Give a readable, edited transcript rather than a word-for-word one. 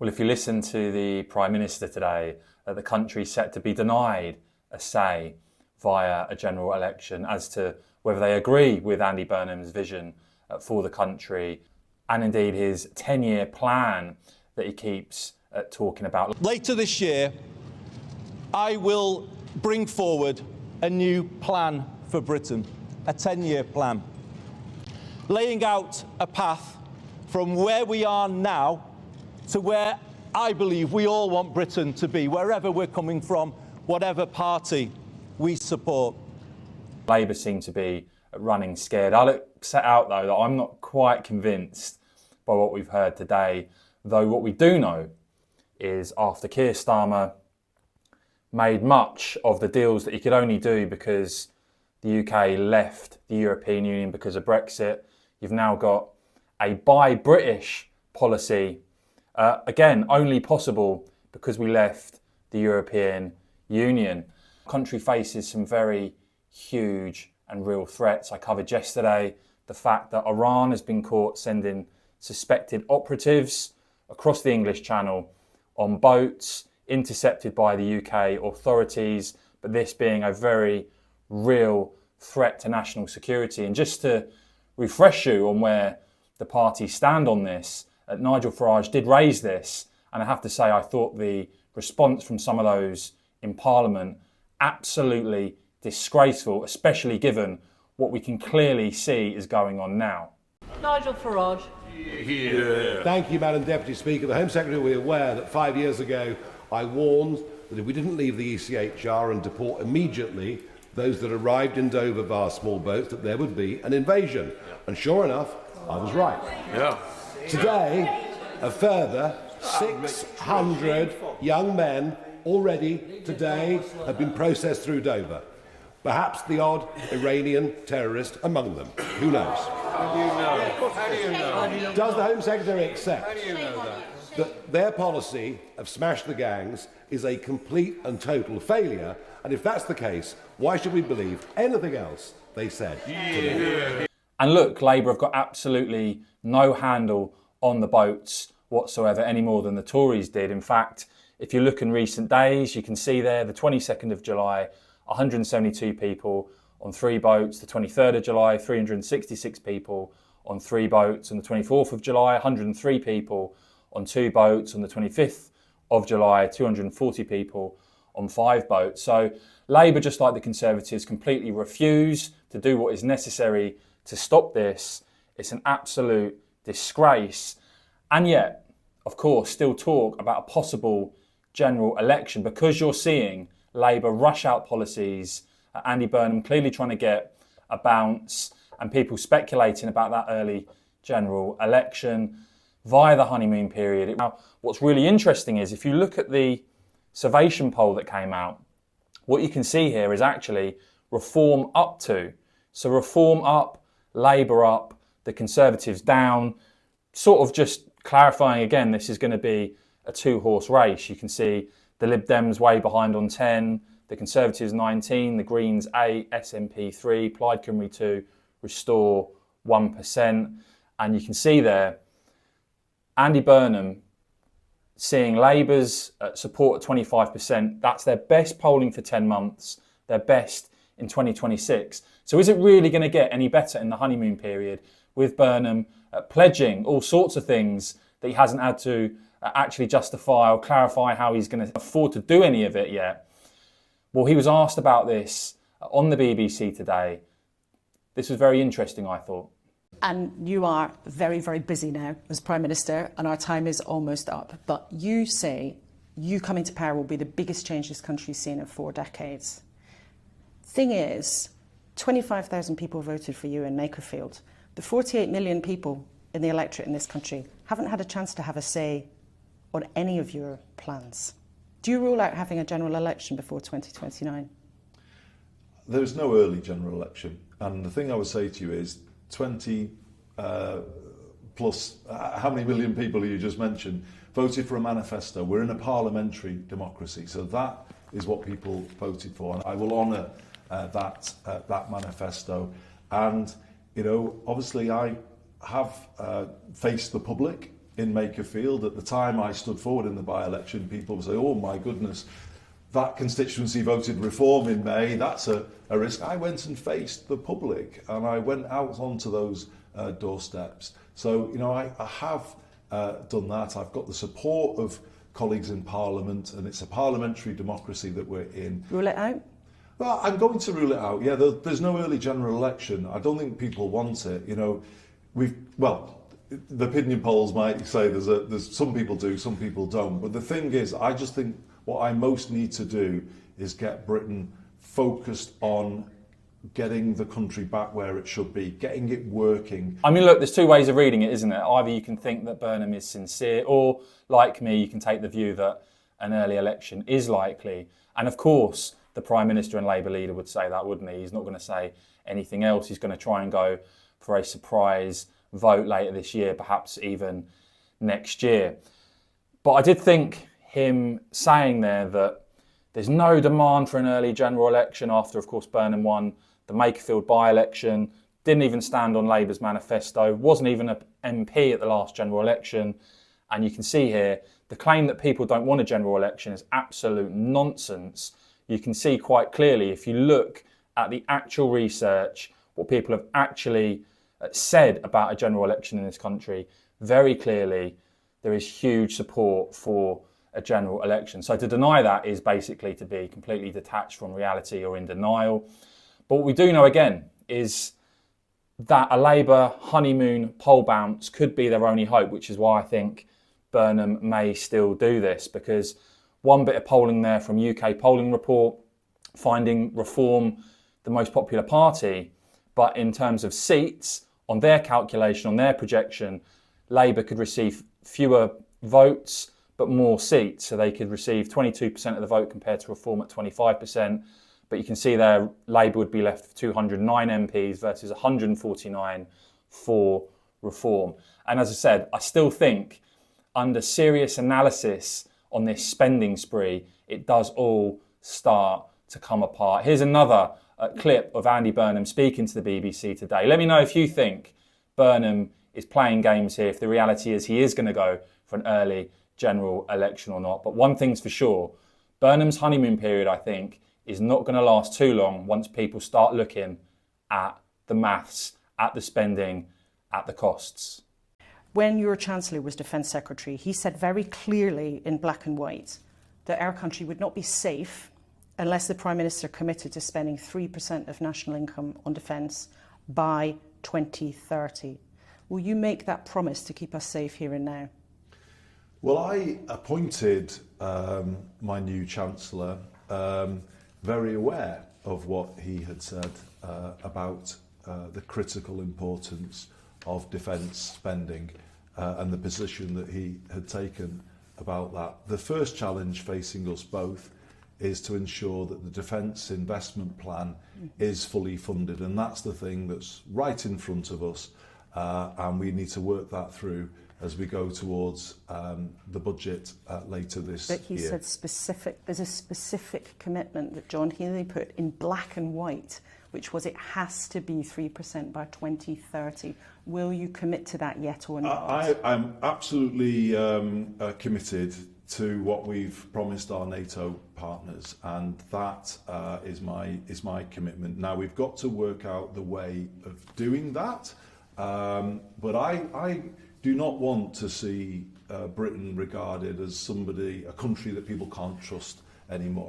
Well, if you listen to the Prime Minister today, the country's set to be denied a say via a general election as to whether they agree with Andy Burnham's vision for the country and indeed his 10-year plan that he keeps talking about. Later this year, I will bring forward a new plan for Britain, a 10-year plan, laying out a path from where we are now to where I believe we all want Britain to be, wherever we're coming from, whatever party we support. Labour seem to be running scared. I'll set out, though, that I'm not quite convinced by what we've heard today, though what we do know is after Keir Starmer made much of the deals that he could only do because the UK left the European Union because of Brexit, you've now got a buy British policy, again, only possible because we left the European Union. The country faces some very huge and real threats. I covered yesterday the fact that Iran has been caught sending suspected operatives across the English Channel on boats intercepted by the UK authorities, but this being a very real threat to national security. And just to refresh you on where the parties stand on this, Nigel Farage did raise this, and I have to say I thought the response from some of those in Parliament absolutely disgraceful, especially given what we can clearly see is going on now. Nigel Farage. Yeah. Thank you, Madam Deputy Speaker. The Home Secretary will be aware that 5 years ago I warned that if we didn't leave the ECHR and deport immediately those that arrived in Dover via small boats, that there would be an invasion. And sure enough, I was right. Yeah. Today, a further 600 young men already today have been processed through Dover. Perhaps the odd Iranian terrorist among them. Who knows? How do you know? How do you know? Does the Home Secretary accept How do you know that their policy of smash the gangs is a complete and total failure? And if that's the case, why should we believe anything else they said today? And look, Labour have got absolutely no handle on the boats whatsoever, any more than the Tories did. In fact, if you look in recent days, you can see there the 22nd of July, 172 people on 3 boats. The 23rd of July, 366 people on 3 boats. On the 24th of July, 103 people on 2 boats. On the 25th of July, 240 people on 5 boats. So Labour, just like the Conservatives, completely refuse to do what is necessary to stop this. It's an absolute disgrace. And yet, of course, still talk about a possible general election because you're seeing Labour rush out policies, Andy Burnham clearly trying to get a bounce, and people speculating about that early general election via the honeymoon period. Now, what's really interesting is if you look at the Survation poll that came out, what you can see here is actually Reform up to. So Reform up, Labour up, the Conservatives down, sort of just clarifying again, this is going to be a 2-horse race. You can see the Lib Dems way behind on 10, the Conservatives 19, the Greens 8, SNP 3, Plaid Cymru 2, Restore 1%. And you can see there, Andy Burnham seeing Labour's support at 25%. That's their best polling for 10 months, their best in 2026. So is it really going to get any better in the honeymoon period with Burnham pledging all sorts of things that he hasn't had to actually justify or clarify how he's going to afford to do any of it yet? Well, he was asked about this on the BBC today. This was very interesting, I thought. And you are very, very busy now as Prime Minister, and our time is almost up. But you say you coming to power will be the biggest change this country's seen in 4 decades. Thing is, 25,000 people voted for you in Makerfield. The 48 million people in the electorate in this country haven't had a chance to have a say on any of your plans. Do you rule out having a general election before 2029? There's no early general election. And the thing I would say to you is 20 plus, how many million people you just mentioned, voted for a manifesto. We're in a parliamentary democracy. So that is what people voted for. And I will honour that manifesto. And, you know, obviously I have faced the public in Makerfield. At the time I stood forward in the by-election, people would say, oh my goodness, that constituency voted Reform in May, that's a risk. I went and faced the public, and I went out onto those doorsteps. So, you know, I have done that. I've got the support of colleagues in Parliament, and it's a parliamentary democracy that we're in. Rule it out? Well, I'm going to rule it out. Yeah, there's no early general election. I don't think people want it. You know, the opinion polls might say there's some people do, some people don't. But the thing is, I just think what I most need to do is get Britain focused on getting the country back where it should be, getting it working. I mean, look, there's two ways of reading it, isn't it? Either you can think that Burnham is sincere, or, like me, you can take the view that an early election is likely. And of course, the Prime Minister and Labour leader would say that, wouldn't he? He's not going to say anything else. He's going to try and go for a surprise vote later this year, perhaps even next year. But I did think him saying there that there's no demand for an early general election after, of course, Burnham won the Makerfield by-election, didn't even stand on Labour's manifesto, wasn't even an MP at the last general election. And you can see here, the claim that people don't want a general election is absolute nonsense. You can see quite clearly, if you look at the actual research, what people have actually said about a general election in this country, very clearly there is huge support for a general election. So to deny that is basically to be completely detached from reality or in denial. But what we do know again is that a Labour honeymoon poll bounce could be their only hope, which is why I think Burnham may still do this, because one bit of polling there from UK Polling Report finding Reform the most popular party, but in terms of seats, on their calculation, on their projection, Labour could receive fewer votes but more seats, so they could receive 22% of the vote compared to Reform at 25%. But you can see there, Labour would be left with 209 MPs versus 149 for Reform. And as I said, I still think under serious analysis on this spending spree, it does all start to come apart. Here's another clip of Andy Burnham speaking to the BBC today. Let me know if you think Burnham is playing games here, if the reality is he is going to go for an early general election or not. But one thing's for sure, Burnham's honeymoon period, I think, is not going to last too long once people start looking at the maths, at the spending, at the costs. When your Chancellor was Defence Secretary, he said very clearly in black and white that our country would not be safe unless the Prime Minister committed to spending 3% of national income on defence by 2030. Will you make that promise to keep us safe here and now? Well, I appointed my new Chancellor very aware of what he had said about the critical importance of defence spending and the position that he had taken about that. The first challenge facing us both is to ensure that the defence investment plan is fully funded, and that's the thing that's right in front of us, and we need to work that through as we go towards the budget later this year. But he said there's a specific commitment that John Healey put in black and white, which was it has to be 3% by 2030. Will you commit to that yet or not? I'm absolutely committed to what we've promised our NATO partners, and that is my commitment. Now, we've got to work out the way of doing that, but I do not want to see Britain regarded as a country that people can't trust anymore.